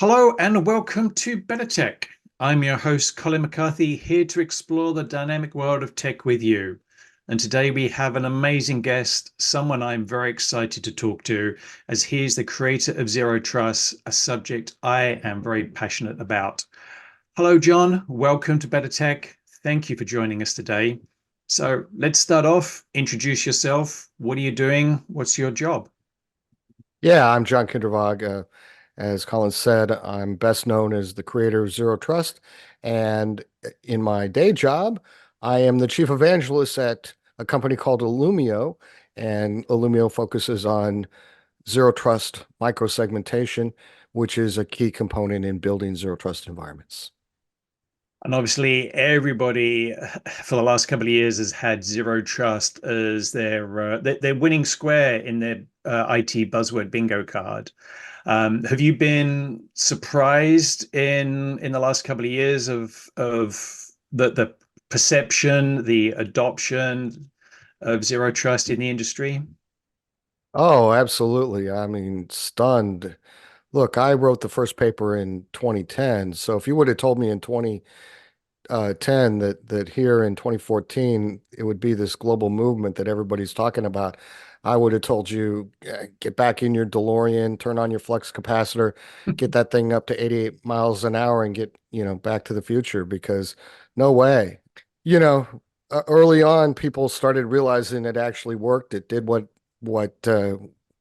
Hello and welcome to BetterTech. I'm your host, Colin McCarthy, here to explore the dynamic world of tech with you. And today we have an amazing guest, someone I'm very excited to talk to, as he is the creator of Zero Trust, a subject I am very passionate about. Hello, John. Welcome to BetterTech. Thank you for joining us today. So let's start off. Introduce yourself. What are you doing? What's your job? Yeah, I'm John Kindervag. As Colin said, I'm best known as the creator of Zero Trust. And in my day job, I am the chief evangelist at a company called Illumio. And Illumio focuses on Zero Trust microsegmentation, which is a key component in building Zero Trust environments. And obviously, everybody for the last couple of years has had zero trust as their winning square in their IT buzzword bingo card. Have you been surprised in the last couple of years of the perception, the adoption of zero trust in the industry? Oh, absolutely. I mean, stunned. Look, I wrote the first paper in 2010. So if you would have told me in 2010 that here in 2014 it would be this global movement that everybody's talking about, I would have told you, get back in your DeLorean, turn on your flux capacitor, get that thing up to 88 miles an hour and get, back to the future because no way. You know, Early on, people started realizing it actually worked. It did what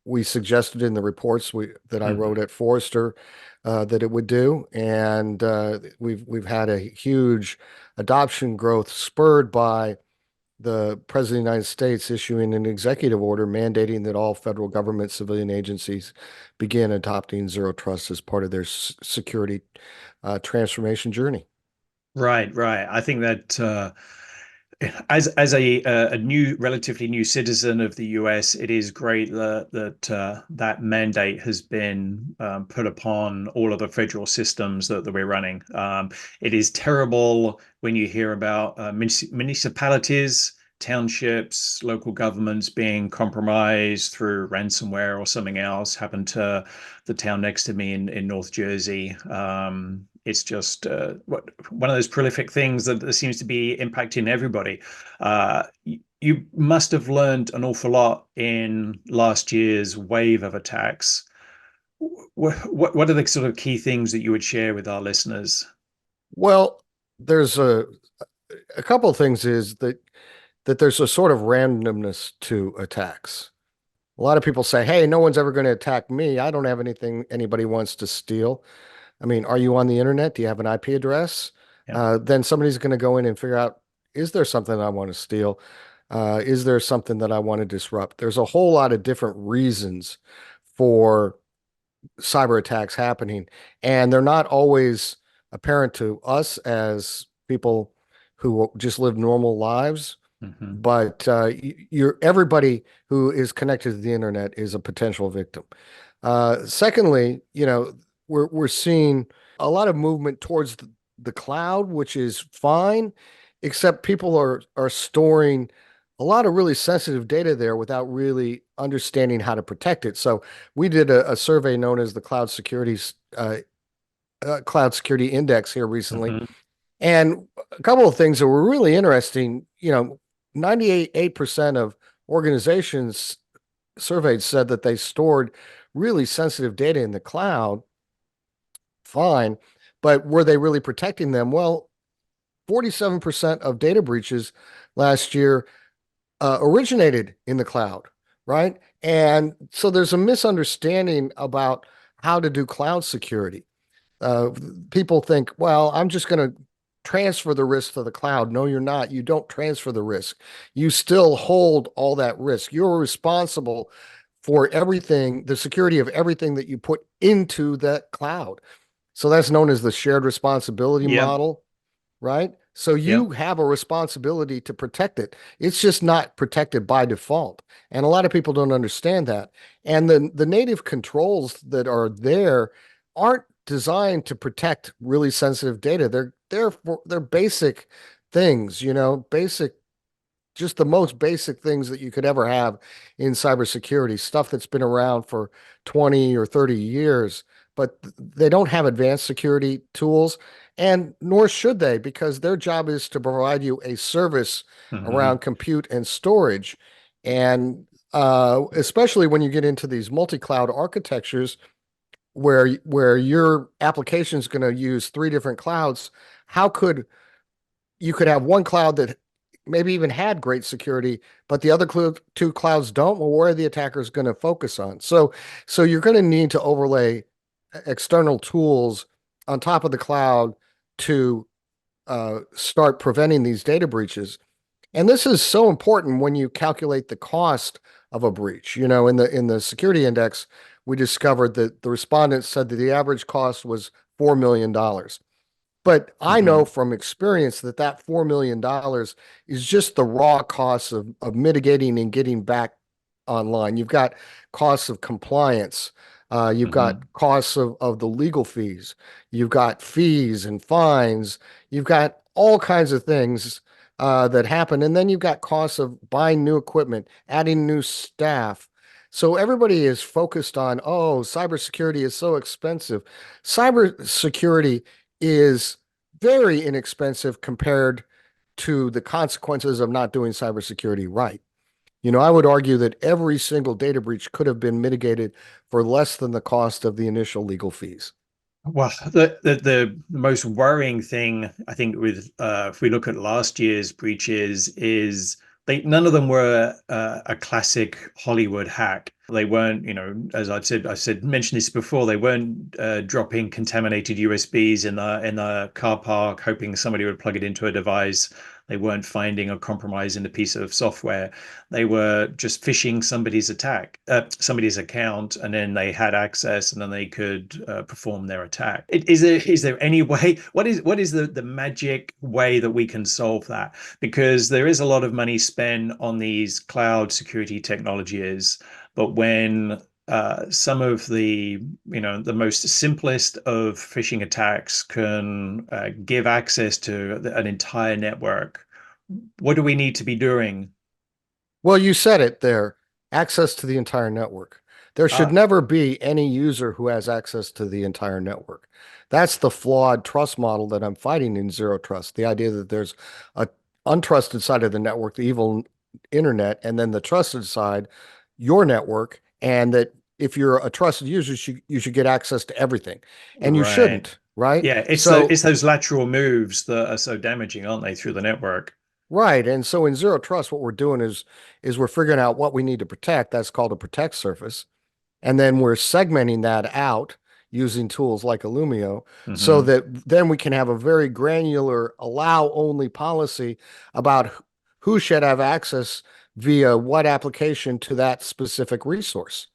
we suggested in the reports that I wrote Mhm. at Forrester that it would do, and we've had a huge adoption growth spurred by the President of the United States issuing an executive order mandating that all federal government civilian agencies begin adopting zero trust as part of their security transformation journey. Right, right. I think that as a new, relatively new citizen of the US, it is great that mandate has been put upon all of the federal systems that we're running. It is terrible when you hear about municipalities, townships, local governments being compromised through ransomware or something else. Happened to the town next to me in North Jersey. It's just one of those prolific things that seems to be impacting everybody. You must have learned an awful lot in last year's wave of attacks. What are the sort of key things that you would share with our listeners? Well, there's a couple of things is that there's a sort of randomness to attacks. A lot of people say, "Hey, no one's ever going to attack me. I don't have anything anybody wants to steal." I mean, are you on the internet? Do you have an IP address? Yeah. Then somebody's going to go in and figure out, is there something I want to steal? Is there something that I want to disrupt? There's a whole lot of different reasons for cyber attacks happening, and they're not always apparent to us as people who just live normal lives. Hmm. But you're everybody who is connected to the internet is a potential victim. Secondly, we're seeing a lot of movement towards the cloud, which is fine, except people are storing a lot of really sensitive data there without really understanding how to protect it. So we did a survey known as the Cloud Security Index here recently, Hmm. and a couple of things that were really interesting. 98% of organizations surveyed said that they stored really sensitive data in the cloud. Fine. But were they really protecting them? Well, 47% of data breaches last year originated in the cloud, right? And so there's a misunderstanding about how to do cloud security. Uh, People think, well, I'm just going to transfer the risk to the cloud. No, you're not. You don't transfer the risk. You still hold all that risk. You're responsible for everything, the security of everything that you put into that cloud. So that's known as the shared responsibility Yep. model, right? So you Yep. have a responsibility to protect it. It's just not protected by default. And a lot of people don't understand that. And the native controls that are there aren't designed to protect really sensitive data. They're basic things, basic, just the most basic things that you could ever have in cybersecurity, stuff that's been around for 20 or 30 years. but they don't have advanced security tools, and nor should they, because their job is to provide you a service Hmm. around compute and storage. And especially when you get into these multi-cloud architectures where your application is going to use three different clouds, how could you could have one cloud that maybe even had great security, but the other two clouds don't? Well, where are the attackers going to focus on? So you're going to need to overlay external tools on top of the cloud to start preventing these data breaches. And this is so important when you calculate the cost of a breach. You know, in the security index, we discovered that the respondents said that the average cost was $4 million. But I know Hmm. from experience that that $4 million is just the raw costs of mitigating and getting back online. You've got costs of compliance. You've got Hmm. costs of the legal fees. You've got fees and fines. You've got all kinds of things that happen. And then you've got costs of buying new equipment, adding new staff. So everybody is focused on, oh, cybersecurity is so expensive. Cybersecurity is very inexpensive compared to the consequences of not doing cybersecurity right. You know, I would argue that every single data breach could have been mitigated for less than the cost of the initial legal fees. Well, the most worrying thing I think with if we look at last year's breaches is they none of them were a classic Hollywood hack. They weren't, as I said mentioned this before. They weren't dropping contaminated USBs in the car park, hoping somebody would plug it into a device. They weren't finding a compromise in a piece of software. They were just phishing somebody's account, and then they had access, and then they could perform their attack. Is there any way? What is the magic way that we can solve that? Because there is a lot of money spent on these cloud security technologies, but when some of the most simplest of phishing attacks can give access to an entire network. What do we need to be doing? Well, you said it there, access to the entire network. There should Uh, never be any user who has access to the entire network. That's the flawed trust model that I'm fighting in zero trust. The idea that there's a untrusted side of the network, the evil internet, and then the trusted side, your network, and that if you're a trusted user, you should get access to everything. And you right. shouldn't, right? Yeah, it's So those lateral moves that are so damaging, aren't they, through the network? right. And so in zero trust, what we're doing is we're figuring out what we need to protect. That's called a protect surface. And then we're segmenting that out using tools like Illumio so Hmm. that then we can have a very granular allow only policy about who should have access via what application to that specific resource.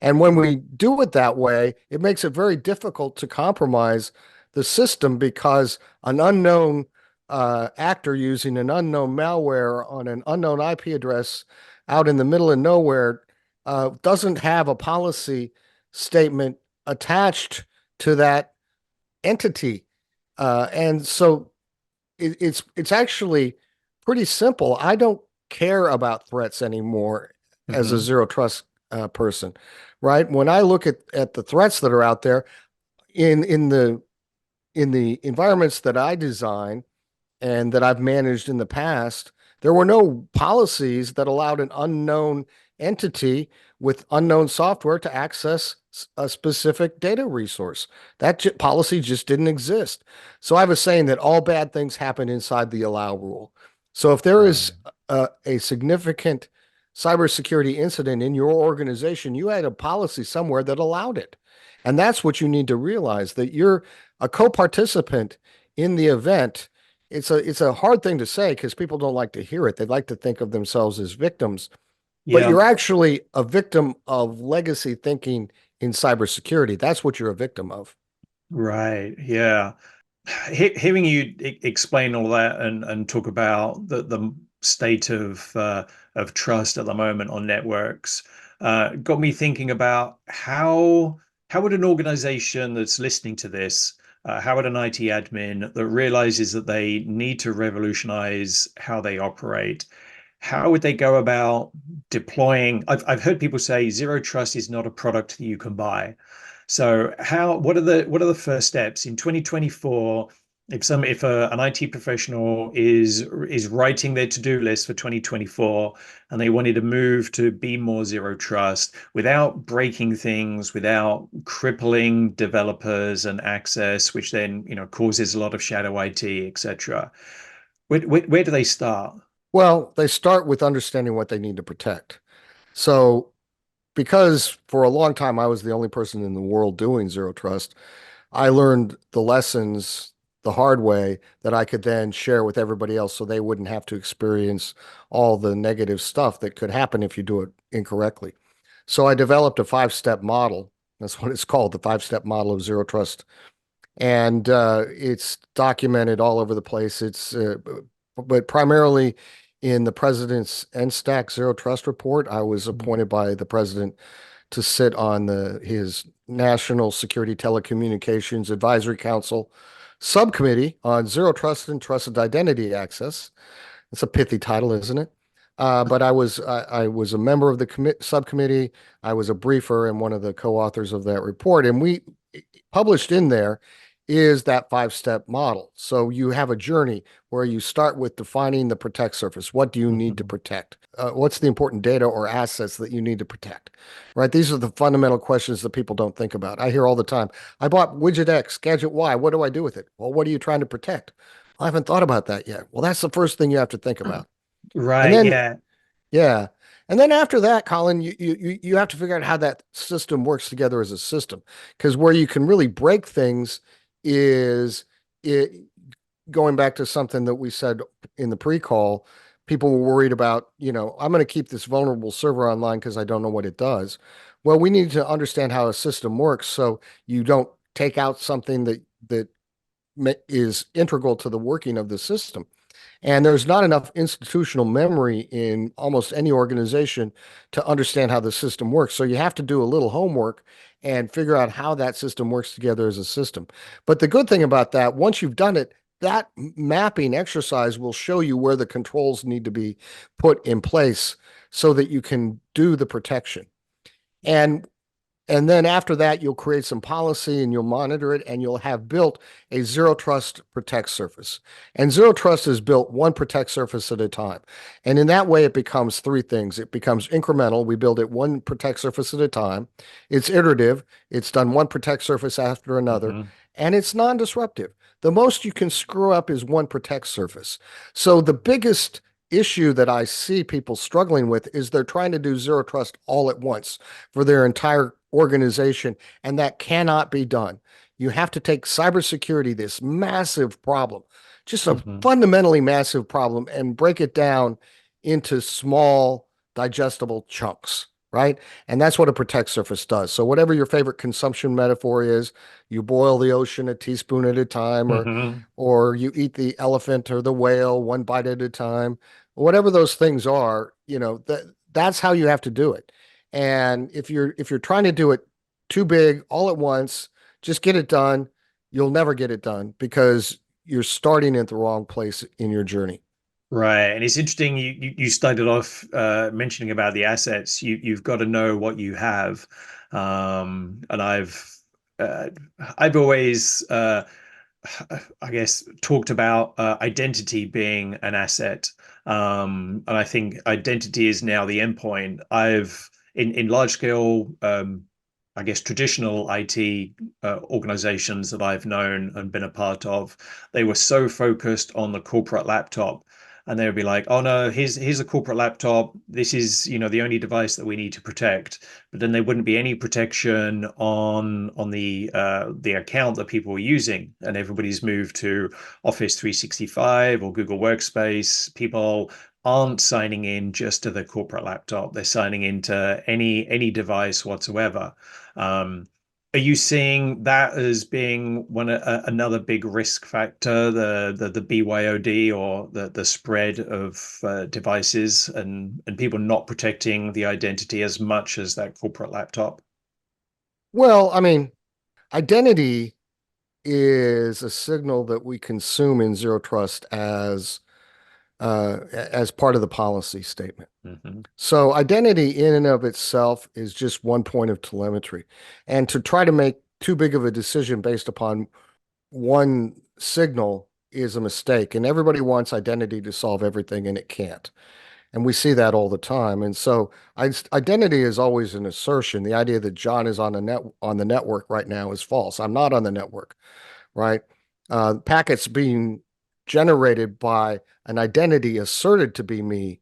And when we do it that way, it makes it very difficult to compromise the system because an unknown actor using an unknown malware on an unknown IP address out in the middle of nowhere doesn't have a policy statement attached to that entity. And so it's actually pretty simple. I don't care about threats anymore as a Hmm. zero trust person, right? When I look at the threats that are out there in the environments that I design and that I've managed in the past, there were no policies that allowed an unknown entity with unknown software to access a specific data resource. That policy just didn't exist. So I was saying that all bad things happen inside the allow rule. So if there is Right. a significant cybersecurity incident in your organization, you had a policy somewhere that allowed it. And that's what you need to realize, that you're a co-participant in the event. It's a hard thing to say because people don't like to hear it. They like to think of themselves as victims, but Yeah. you're actually a victim of legacy thinking in cybersecurity. That's what you're a victim of. Right. Yeah. Hearing you explain all that and talk about the state of trust at the moment on networks got me thinking about how would an organization that's listening to this, how would an IT admin that realizes that they need to revolutionize how they operate, how would they go about deploying? I've heard people say zero trust is not a product that you can buy. So what are the first steps in 2024? If an IT professional is writing their to-do list for 2024 and they wanted to move to be more zero trust without breaking things, without crippling developers and access, which then causes a lot of shadow IT, etc. Where do they start? Well, they start with understanding what they need to protect. So, because for a long time I was the only person in the world doing zero trust, I learned the lessons the hard way that I could then share with everybody else so they wouldn't have to experience all the negative stuff that could happen if you do it incorrectly. So I developed a 5-step model. That's what it's called, the 5-step model of zero trust. And it's documented all over the place. But primarily in the president's NSTAC Zero Trust report. I was appointed by the president to sit on his National Security Telecommunications Advisory Council subcommittee on zero trust and trusted identity access. It's a pithy title, isn't it? But I was a member of the subcommittee. I was a briefer and one of the co-authors of that report. And we published in there is that 5-step model. So you have a journey where you start with defining the protect surface. What do you need to protect? What's the important data or assets that you need to protect? Right? These are the fundamental questions that people don't think about. I hear all the time, I bought widget X, gadget Y. What do I do with it? Well, what are you trying to protect? I haven't thought about that yet. Well, that's the first thing you have to think about. And Right, then, yeah. yeah. And then after that, Colin, you have to figure out how that system works together as a system. Because where you can really break things is it going back to something that we said in the pre-call. People were worried about, I'm going to keep this vulnerable server online because I don't know what it does. Well, we need to understand how a system works so you don't take out something that is integral to the working of the system. And there's not enough institutional memory in almost any organization to understand how the system works. So you have to do a little homework and figure out how that system works together as a system. But the good thing about that, once you've done it, that mapping exercise will show you where the controls need to be put in place so that you can do the protection. And and then after that, you'll create some policy and you'll monitor it and you'll have built a zero trust protect surface. And zero trust is built one protect surface at a time. And in that way, it becomes three things. It becomes incremental. We build it one protect surface at a time. It's iterative. It's done one protect surface after another. Mhm. And it's non-disruptive. The most you can screw up is one protect surface. So the biggest issue that I see people struggling with is they're trying to do zero trust all at once for their entire organization, and that cannot be done. You have to take cybersecurity, this massive problem, just a Mhm. fundamentally massive problem, and break it down into small, digestible chunks, right? And that's what a protect surface does. So whatever your favorite consumption metaphor is, you boil the ocean a teaspoon at a time, Mhm. or you eat the elephant or the whale one bite at a time, whatever those things are, that's how you have to do it. And if you're trying to do it too big all at once, just get it done. You'll never get it done because you're starting at the wrong place in your journey. Right. And it's interesting you started off mentioning about the assets. You've got to know what you have. And uh, I've always I guess talked about identity being an asset. And I think identity is now the endpoint. I've in large scale I guess traditional IT organizations that I've known and been a part of, they were so focused on the corporate laptop, and they would be like, "Oh no, here's a corporate laptop. This is the only device that we need to protect." But then there wouldn't be any protection on the account that people were using, and everybody's moved to Office 365 or Google Workspace. People aren't signing in just to the corporate laptop; they're signing into any device whatsoever. Um, are you seeing that as being another big risk factor, the BYOD or the spread of devices and people not protecting the identity as much as that corporate laptop? Well, I mean, identity is a signal that we consume in zero trust as as part of the policy statement. Hmm. So identity in and of itself is just one point of telemetry. And to try to make too big of a decision based upon one signal is a mistake. And everybody wants identity to solve everything, and it can't. And we see that all the time. And so identity is always an assertion. The idea that John is on the network right now is false. I'm not on the network, right? Packets being generated by an identity asserted to be me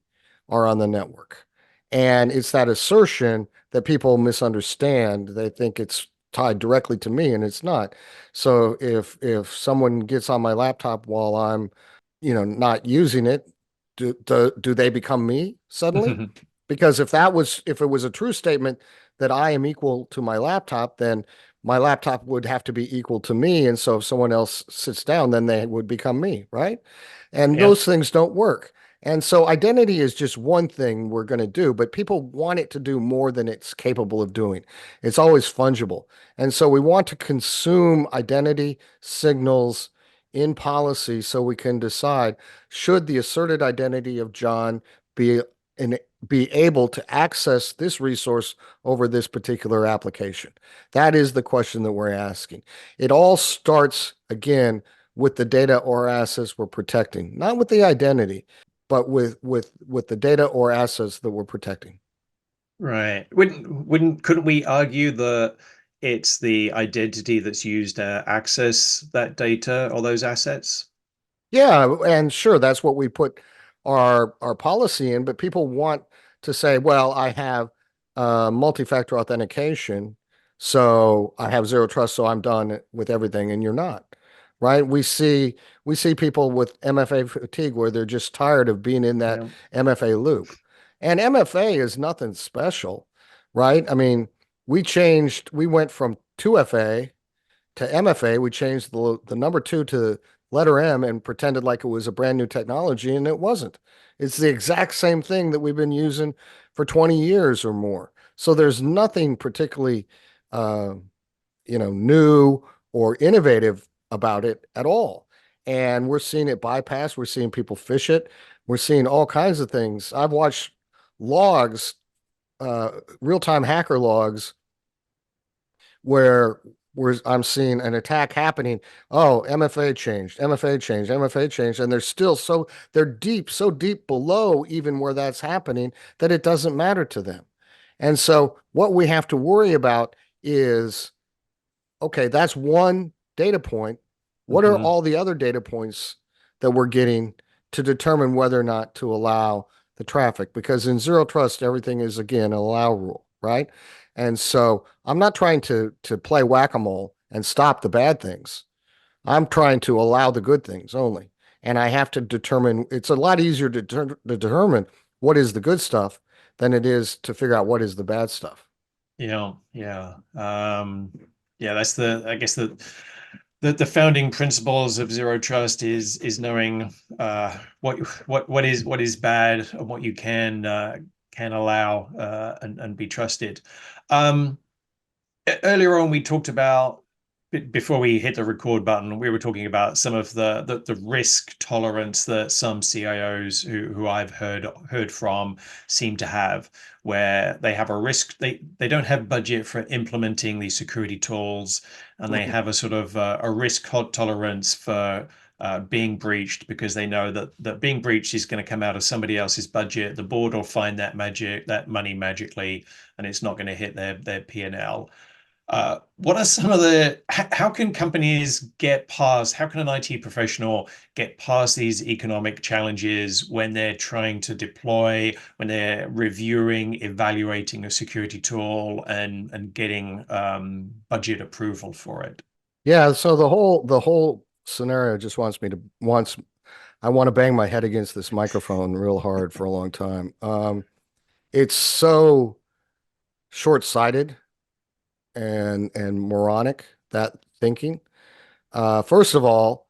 are on the network. And it's that assertion that people misunderstand. They think it's tied directly to me, and it's not. So if someone gets on my laptop while I'm, not using it, do they become me suddenly? Because if it was a true statement that I am equal to my laptop, then my laptop would have to be equal to me. And so if someone else sits down, then they would become me, right? And Yeah. those things don't work. And so identity is just one thing we're going to do, but people want it to do more than it's capable of doing. It's always fungible. And so we want to consume identity signals in policy so we can decide, should the asserted identity of John be in, be able to access this resource over this particular application? That is the question that we're asking. It all starts again with the data or assets we're protecting, not with the identity, but with the data or assets that we're protecting. Right. Couldn't we argue that it's the identity that's used to access that data or those assets? Yeah, and sure, that's what we put our policy in, but people want to say, well, I have multi-factor authentication, so I have zero trust, so I'm done with everything, and you're not, right? We see people with MFA fatigue where they're just tired of being in that Yeah. MFA loop. And MFA is nothing special, right? I mean, we went from 2FA to MFA, we changed the number two to letter M and pretended like it was a brand new technology, and it wasn't. It's the exact same thing that we've been using for 20 years or more. So there's nothing particularly, uh, new or innovative about it at all. And we're seeing it bypass. We're seeing people fish it. We're seeing all kinds of things. I've watched logs, real-time hacker logs where I'm seeing an attack happening. Oh, MFA changed, MFA changed, MFA changed, and they're so deep below even where that's happening that it doesn't matter to them. And so what we have to worry about is, okay, that's one data point. What are Hmm. all the other data points that we're getting to determine whether or not to allow the traffic? Because in zero trust, everything is again an allow rule, right? And so I'm not trying to play whack-a-mole and stop the bad things. I'm trying to allow the good things only. And I have to determine, it's a lot easier to determine what is the good stuff than it is to figure out what is the bad stuff. Yeah, yeah. Yeah, that's I guess the founding principles of zero trust is knowing what is bad and what you can allow and be trusted. Um, Earlier on we talked about before we hit the record button, we were talking about some of the risk tolerance that some CIOs who I've heard from seem to have, where they have a risk, they don't have budget for implementing these security tools, and they Mhm. have a sort of a risk tolerance for being breached because they know that being breached is going to come out of somebody else's budget. The board will find that money magically, and it's not going to hit their P&L. What are some of how can companies get past, how can an IT professional get past these economic challenges when they're trying to deploy, when they're reviewing, evaluating a security tool and getting budget approval for it? Yeah, so the whole scenario just wants I want to bang my head against this microphone real hard for a long time. It's so short-sighted and moronic, that thinking. First of all,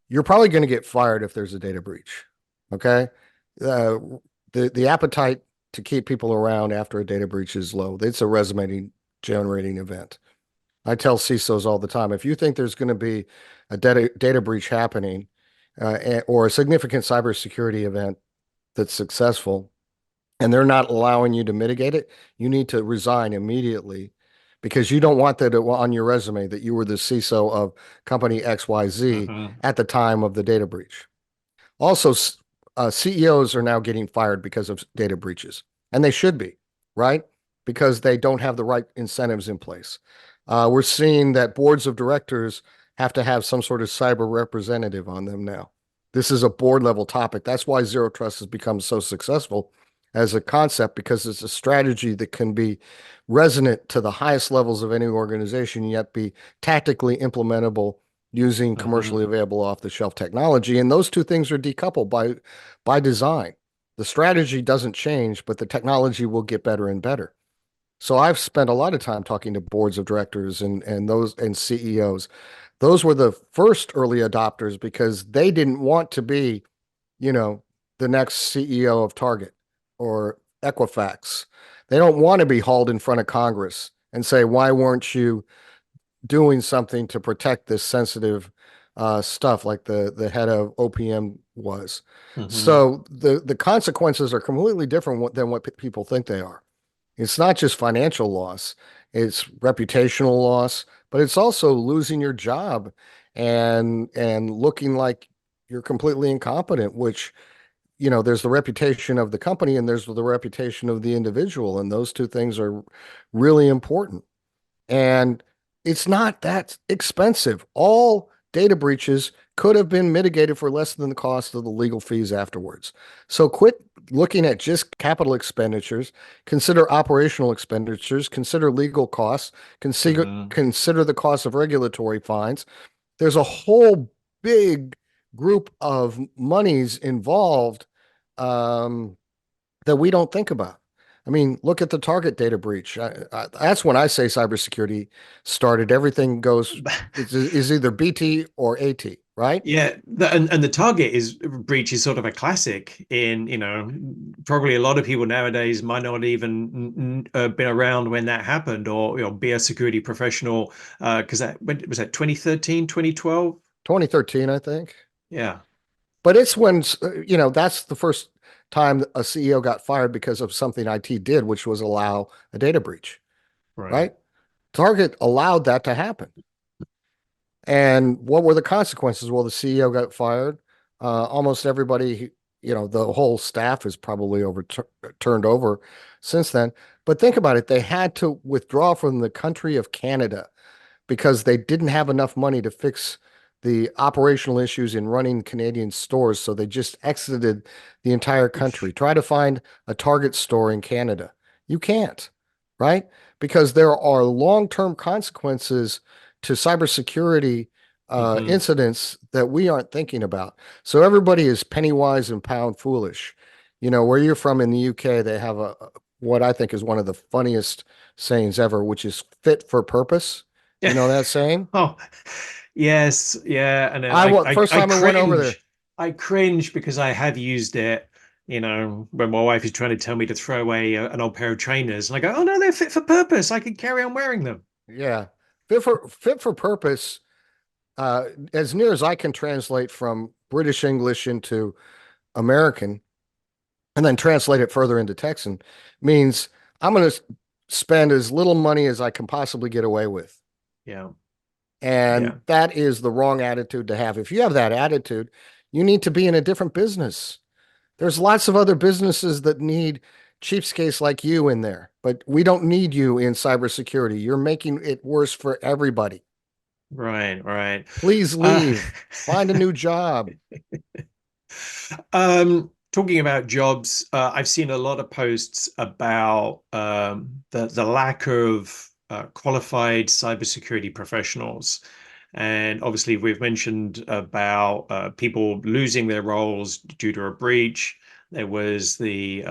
you're probably going to get fired if there's a data breach. Okay. Uh, the appetite to keep people around after a data breach is low. It's a resume generating event. I tell CISOs all the time, if you think there's going to be a data breach happening or a significant cybersecurity event that's successful, and they're not allowing you to mitigate it, you need to resign immediately because you don't want that on your resume that you were the CISO of company XYZ Hmm. at the time of the data breach. Also, CEOs are now getting fired because of data breaches, and they should be, right? Because they don't have the right incentives in place. We're seeing that boards of directors have to have some sort of cyber representative on them now. This is a board level topic. That's why zero trust has become so successful as a concept because it's a strategy that can be resonant to the highest levels of any organization, yet be tactically implementable using commercially Hmm. available off-the-shelf technology. And those two things are decoupled by design. The strategy doesn't change, but the technology will get better and better. So I've spent a lot of time talking to boards of directors and CEOs. Those were the first early adopters because they didn't want to be, you know, the next CEO of Target or Equifax. They don't want to be hauled in front of Congress and say, why weren't you doing something to protect this sensitive stuff like the head of OPM was. Hmm. So the consequences are completely different than what people think they are. It's not just financial loss, it's reputational loss, but it's also losing your job and looking like you're completely incompetent, which there's the reputation of the company and there's the reputation of the individual, and those two things are really important. And it's not that expensive. All data breaches could have been mitigated for less than the cost of the legal fees afterwards. So quit looking at just capital expenditures, consider operational expenditures, consider legal costs, Hmm. consider the cost of regulatory fines. There's a whole big group of monies involved um, that we don't think about. I mean, look at the Target data breach. That's when I say cybersecurity started. Everything goes is either BT or AT, right? Yeah, and the Target is breach is sort of a classic in, probably a lot of people nowadays might not even been around when that happened or be a security professional because that when was that 2013, 2012? 2013, I think. Yeah, But it's when that's the first time a CEO got fired because of something IT did, which was allow a data breach, right. right? Target allowed that to happen. And what were the consequences? Well, the CEO got fired. Almost everybody, the whole staff is probably turned over since then. But think about it. They had to withdraw from the country of Canada because they didn't have enough money to fix the operational issues in running Canadian stores. So they just exited the entire country. Try to find a Target store in Canada. You can't, right? Because there are long-term consequences to cybersecurity Hmm. incidents that we aren't thinking about. So everybody is penny wise and pound foolish. Where you're from in the UK, they have what I think is one of the funniest sayings ever, which is fit for purpose. You Yeah. know that saying? Oh, yes, yeah, and then I first I time I went over there. cringe. I cringe because I have used it, when my wife is trying to tell me to throw away an old pair of trainers, and I go, "Oh no, they're fit for purpose. I can carry on wearing them." Yeah. Fit for purpose, as near as I can translate from British English into American and then translate it further into Texan, means I'm going to spend as little money as I can possibly get away with. Yeah, And yeah. that is the wrong attitude to have. If you have that attitude, you need to be in a different business. There's lots of other businesses that need cheapskates like you in there, but we don't need you in cybersecurity. You're making it worse for everybody. Right, right. Please Uh, leave. Find a new job. Talking about jobs, I've seen a lot of posts about the lack of qualified cybersecurity professionals. And obviously, we've mentioned about people losing their roles due to a breach. There was the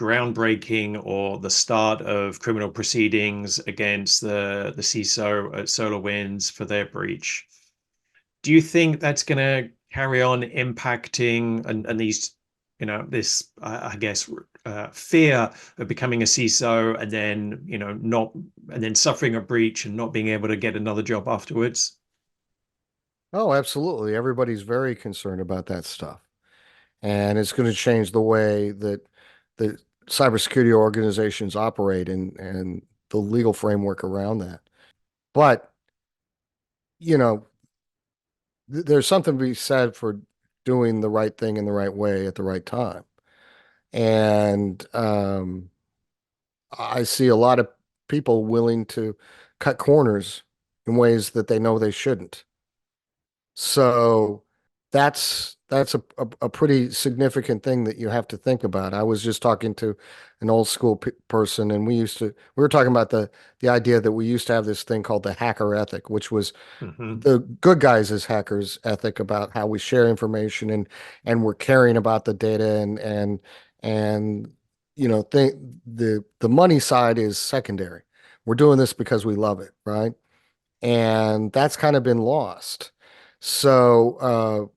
groundbreaking or the start of criminal proceedings against the CISO at SolarWinds for their breach. Do you think that's going to carry on impacting and these, this, I guess, fear of becoming a CISO and then, not, and then suffering a breach and not being able to get another job afterwards? Oh, absolutely. Everybody's very concerned about that stuff. And it's going to change the way that the cybersecurity organizations operate and the legal framework around that. But, you know, there's something to be said for doing the right thing in the right way at the right time. And I see a lot of people willing to cut corners in ways that they know they shouldn't. So that's a pretty significant thing that you have to think about. I was just talking to an old school person, and we were talking about the idea that we used to have this thing called the hacker ethic, which was Hmm. the good guys as hackers ethic about how we share information and we're caring about the data and think the money side is secondary. We're doing this because we love it, right? And that's kind of been lost. So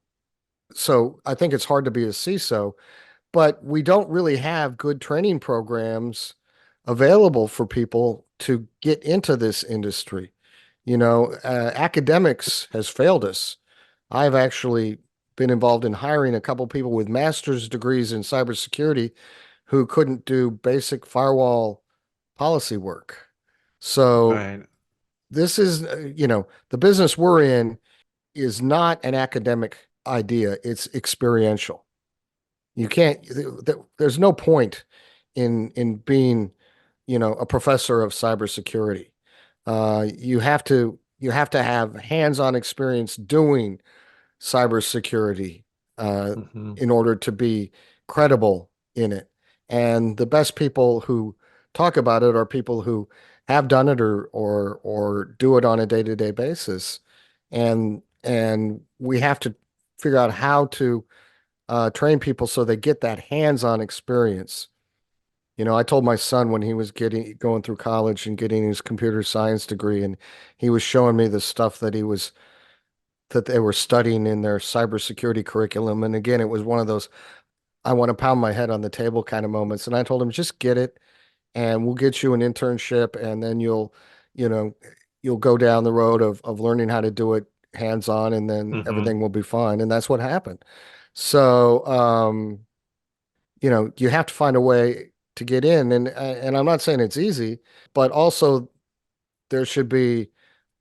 so I think it's hard to be a CISO, but we don't really have good training programs available for people to get into this industry. Academics has failed us. I've actually been involved in hiring a couple people with master's degrees in cybersecurity who couldn't do basic firewall policy work. So Right. this is, the business we're in is not an academic idea, it's experiential. You can't, there's no point in being, a professor of cybersecurity. You have to have hands-on experience doing cybersecurity uh, Hmm. in order to be credible in it. And the best people who talk about it are people who have done it or do it on a day-to-day basis. And we have to figure out how to train people so they get that hands-on experience. I told my son when he was going through college and getting his computer science degree, and he was showing me the stuff that they were studying in their cybersecurity curriculum. And again, it was one of those I want to pound my head on the table kind of moments. And I told him, just get it, and we'll get you an internship, and then you know, you'll go down the road of learning how to do it hands-on, and then Hmm. everything will be fine. And that's what happened. So, you have to find a way to get in, and I'm not saying it's easy, but also there should be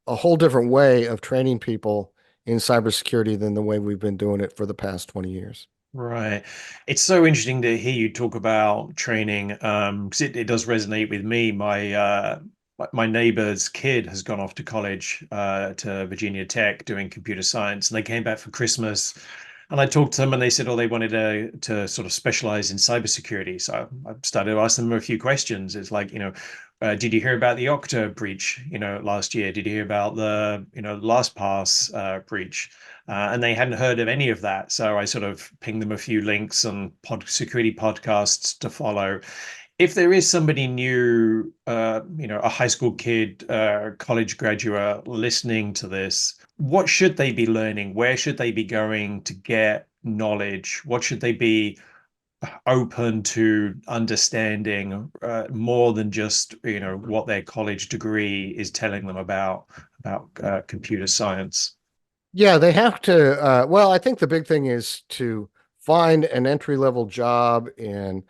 a whole different way of training people in cybersecurity than the way we've been doing it for the past 20 years. Right. It's so interesting to hear you talk about training, because it does resonate with me. My neighbor's kid has gone off to college, to Virginia Tech doing computer science, and they came back for Christmas. And I talked to them, and they said, oh, they wanted to sort of specialize in cybersecurity. So I started to ask them a few questions. It's like, did you hear about the Okta breach, last year? Did you hear about the, LastPass breach? And they hadn't heard of any of that. So I sort of pinged them a few links and security podcasts to follow. If there is somebody new, a high school kid, college graduate listening to this, what should they be learning? Where should they be going to get knowledge? What should they be open to understanding, more than just what their college degree is telling them about computer science? Yeah, they have to. Well, I think the big thing is to find an entry-level job in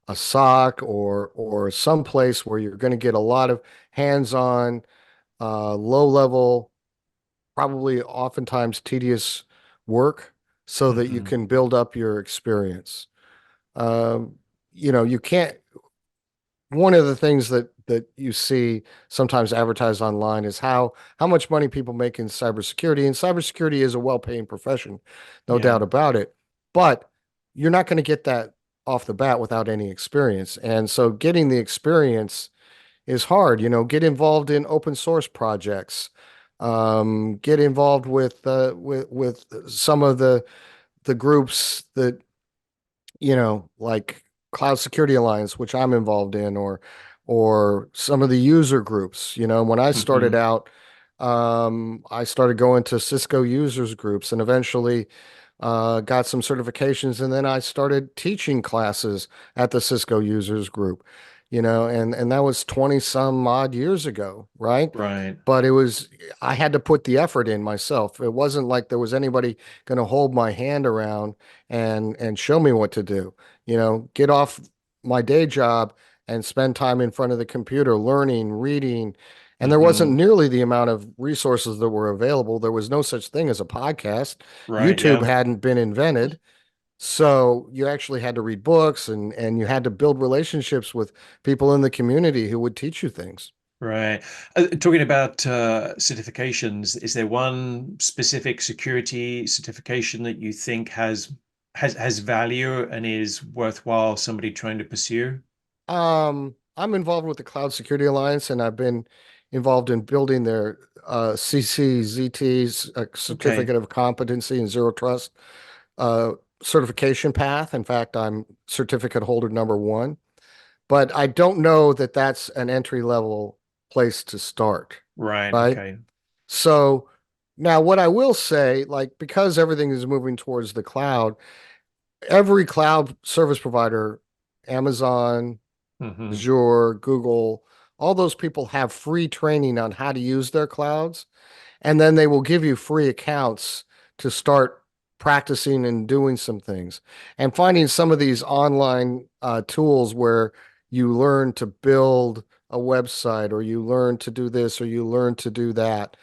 a SOC or some place where you're going to get a lot of hands-on, low-level, probably oftentimes tedious work so that you Hmm. can build up your experience. Um, you can't. One of the things that you see sometimes advertised online is how much money people make in cybersecurity. And cybersecurity is a well-paying profession, no Yeah. doubt about it. But you're not going to get that off the bat without any experience. And so getting the experience is hard. Get involved in open source projects. Get involved with some of the groups that like Cloud Security Alliance, which I'm involved in, or some of the user groups. When I started Hmm. out, I started going to Cisco users groups and eventually got some certifications, and then I started teaching classes at the Cisco users group. and that was 20 some odd years ago, right? Right. But I had to put the effort in myself. It wasn't like there was anybody going to hold my hand around and show me what to do. Get off my day job and spend time in front of the computer learning, reading. And there wasn't Hmm. nearly the amount of resources that were available. There was no such thing as a podcast. Right. YouTube Yeah. hadn't been invented. So you actually had to read books and you had to build relationships with people in the community who would teach you things. Right. Talking about certifications, is there one specific security certification that you think has value and is worthwhile somebody trying to pursue? I'm involved with the Cloud Security Alliance, and I've been involved in building their CCZT's Okay. Certificate of Competency and Zero Trust uh, certification path. In fact, I'm certificate holder number one, but I don't know that that's an entry level place to start, Right. right? Okay. So now what I will say, like, because everything is moving towards the cloud, every cloud service provider, Amazon, Hmm. Azure, Google, all those people have free training on how to use their clouds. And then they will give you free accounts to start practicing and doing some things. And finding some of these online tools where you learn to build a website, or you learn to do this, or you learn to do that.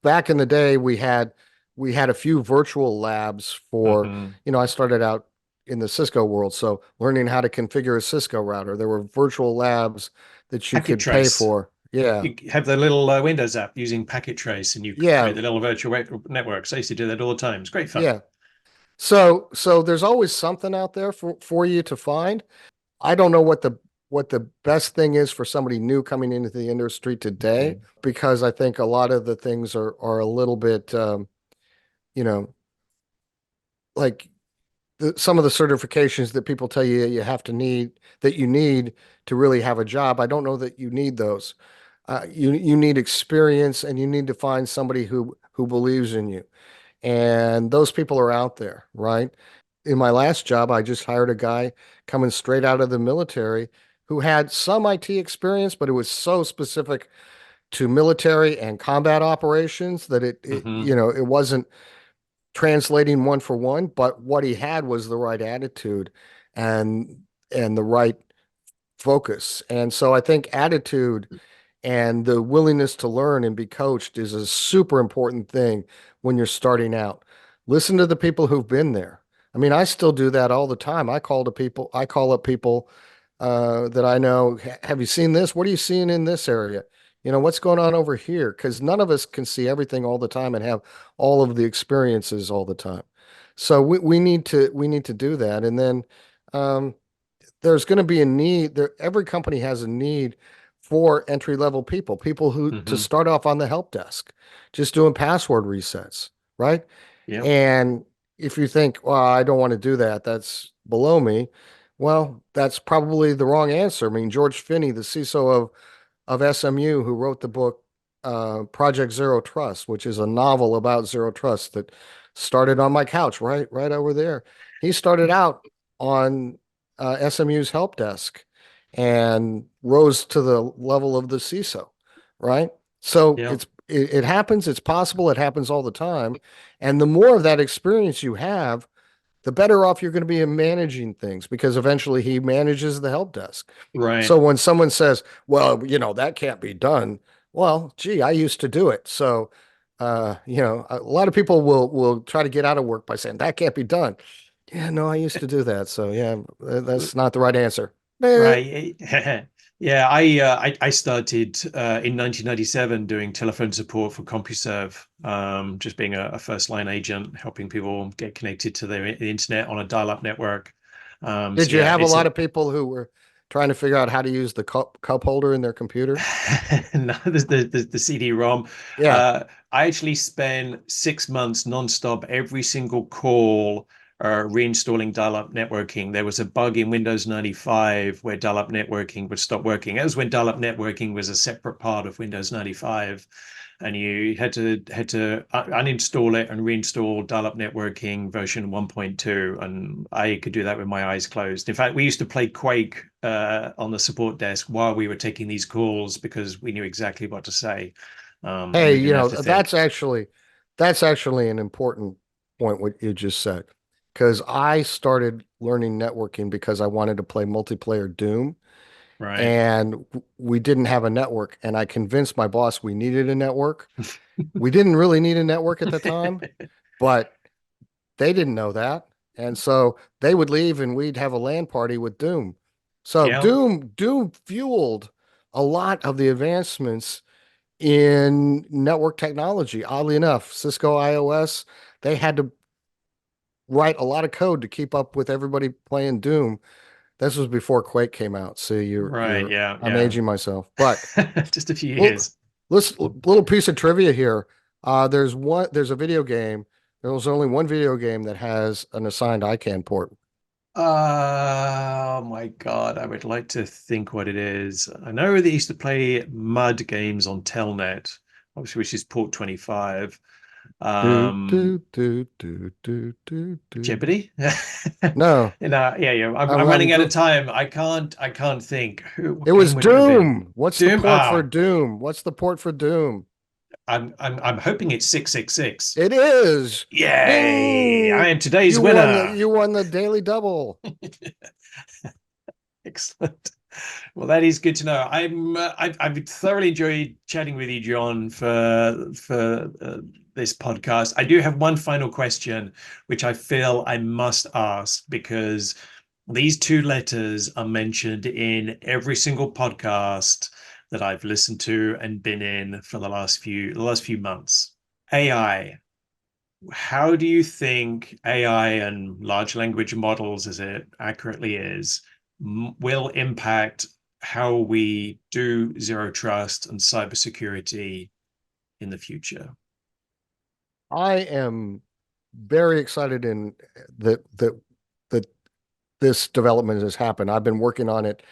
Back in the day, we had a few virtual labs for, Hmm. I started out in the Cisco world, so learning how to configure a Cisco router. There were virtual labs that you Packet could pay trace. for. Yeah. You have the little Windows app using Packet Trace, and you Yeah. create the little virtual networks. I used to do that all the time. It's great fun. Yeah. So there's always something out there for you to find. I don't know what the best thing is for somebody new coming into the industry today, Okay. because I think a lot of the things are a little bit you know, like some of the certifications that people tell you you need to really have a job. I don't know that you need those. You need experience, and you need to find somebody who believes in you. And those people are out there, right? In my last job, I just hired a guy coming straight out of the military who had some IT experience, but it was so specific to military and combat operations that Hmm. it wasn't translating one for one, but what he had was the right attitude and the right focus. And so I think attitude and the willingness to learn and be coached is a super important thing when you're starting out. Listen to the people who've been there. I mean, I still do that all the time. I call up people that I know. Have you seen this? What are you seeing in this area? What's going on over here? Because none of us can see everything all the time and have all of the experiences all the time. So we need to do that. And then um, there's going to be a need there. Every company has a need for entry level people who to Hmm. start off on the help desk, just doing password resets, right? Yep. And if you think, well, I don't want to do that, that's below me. Well, that's probably the wrong answer. I mean, George Finney, the CISO of SMU, who wrote the book Project Zero Trust, which is a novel about zero trust that started on my couch, right over there. He started out on SMU's help desk and rose to the level of the CISO, right? So Yep. it happens, it's possible, it happens all the time. And the more of that experience you have, the better off you're going to be in managing things, because eventually he manages the help desk. So Right. when someone says, well, that can't be done, well, gee, I used to do it. So, a lot of people will try to get out of work by saying that can't be done. Yeah, no, I used to do that. So yeah, that's not the right answer. Eh, Right. Yeah, I started in 1997 doing telephone support for CompuServe, just being a first line agent, helping people get connected to the internet on a dial-up network. So Did you yeah, have a it's lot a of people who were trying to figure out how to use the cup holder in their computer? no, the CD-ROM. Yeah. Uh, I actually spent 6 months nonstop, every single call reinstalling dial-up networking. There was a bug in Windows 95 where dial-up networking would stop working. That was when dial-up networking was a separate part of Windows 95, and you had to uninstall it and reinstall dial-up networking version 1.2. And I could do that with my eyes closed. In fact, we used to play Quake on the support desk while we were taking these calls because we knew exactly what to say, and Hey, we didn't have to think. that's actually an important point what you just said. Because I started learning networking because I wanted to play multiplayer Doom, Right. and we didn't have a network. And I convinced my boss we needed a network. We didn't really need a network at the time, but they didn't know that. And so they would leave and we'd have a LAN party with Doom. So Yeah. Doom fueled a lot of the advancements in network technology. Oddly enough, Cisco iOS, they had to write a lot of code to keep up with everybody playing Doom. This was before Quake came out. See, Right. you're Yeah. I'm Yeah. aging myself. But Just a few well, years. little piece of trivia here. There's a video game. There was only one video game that has an assigned ICANN port. Oh my God, I would like to think what it is. I know they used to play mud games on Telnet, obviously, which is port 25. Do Um, do do do do do do. Jeopardy? No, Yeah, yeah. I'm I'm running out of time. I can't think. it What was game would it have been? Doom. What's the Doom? port for Doom? What's the port for Doom? I'm hoping it's 666. It is. Yay! I Ding! am today's winner. You won the daily double. Excellent. Well, that is good to know. I've thoroughly enjoyed chatting with you, John, for this podcast. I do have one final question, which I feel I must ask because these two letters are mentioned in every single podcast that I've listened to and been in for the last few months. AI. How do you think AI and large language models, as it accurately is, will impact how we do zero trust and cybersecurity in the future? I am very excited in that this development has happened. I've been working on it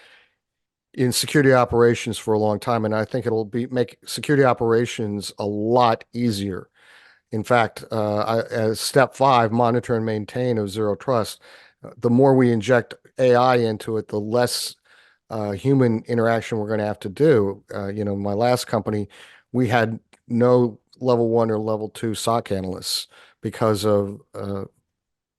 in security operations for a long time, and I think it'll be make security operations a lot easier. In fact, as step five, monitor and maintain of zero trust, the more we inject AI into it, the less human interaction we're going to have to do. My last company, we had no level one or level two SOC analysts because of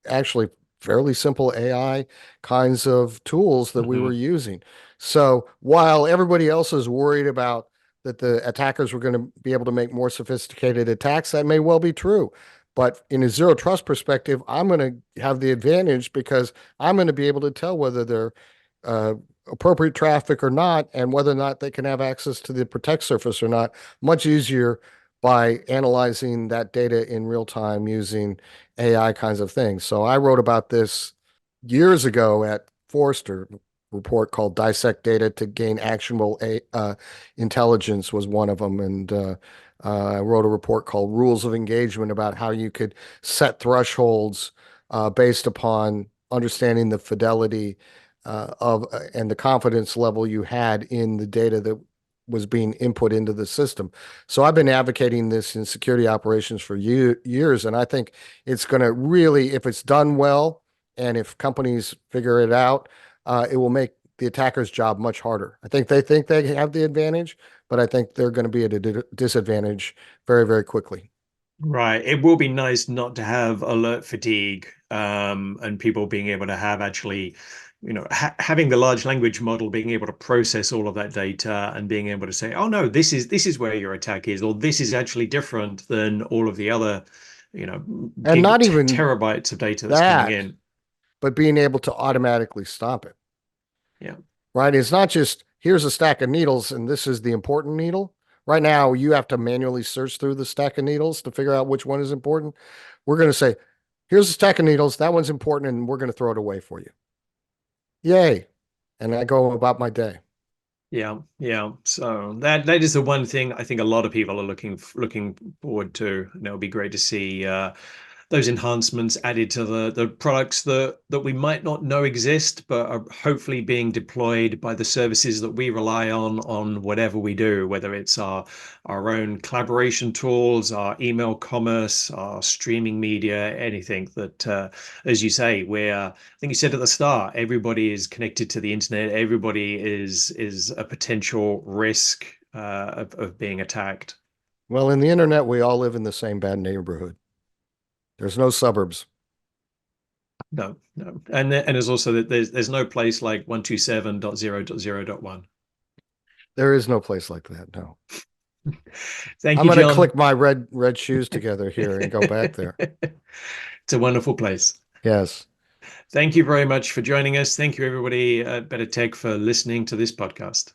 actually fairly simple AI kinds of tools that we were Mhm. using. So while everybody else is worried about that the attackers were going to be able to make more sophisticated attacks, that may well be true. But in a zero trust perspective, I'm going to have the advantage because I'm going to be able to tell whether they're uh, appropriate traffic or not, and whether or not they can have access to the protect surface or not, much easier by analyzing that data in real time using AI kinds of things. So I wrote about this years ago at Forrester report called Dissect Data to Gain Actionable Intelligence was one of them. And I wrote a report called Rules of Engagement about how you could set thresholds based upon understanding the fidelity of and the confidence level you had in the data that was being input into the system. So I've been advocating this in security operations for years, and I think it's going to really, if it's done well, and if companies figure it out, it will make the attacker's job much harder. I think they have the advantage, but I think they're going to be at a disadvantage very, very quickly. Right. It will be nice not to have alert fatigue, and people being able to have actually, having the large language model being able to process all of that data and being able to say, oh no, this is where your attack is, or this is actually different than all of the other, And not even terabytes of data that's coming that, in. but being able to automatically stop it. Yeah. Right? It's not just here's a stack of needles and this is the important needle. Right now, you have to manually search through the stack of needles to figure out which one is important. We're going to say, here's a stack of needles. That one's important, and we're going to throw it away for you. Yay. And I go about my day. Yeah, yeah. So that is the one thing I think a lot of people are looking forward to, and it'll be great to see those enhancements added to the products that we might not know exist, but are hopefully being deployed by the services that we rely on whatever we do, whether it's our own collaboration tools, our email commerce, our streaming media, anything that, as you say, I think you said at the start, everybody is connected to the internet. Everybody is a potential risk of being attacked. Well, in the internet, we all live in the same bad neighborhood. There's no suburbs. No, no. And there's also that there's no place like 127.0.0.1. There is no place like that. No. Thank I'm you, going to John. click my red shoes together here and go back there. It's a wonderful place. Yes. Thank you very much for joining us. Thank you, everybody at BetterTech, for listening to this podcast.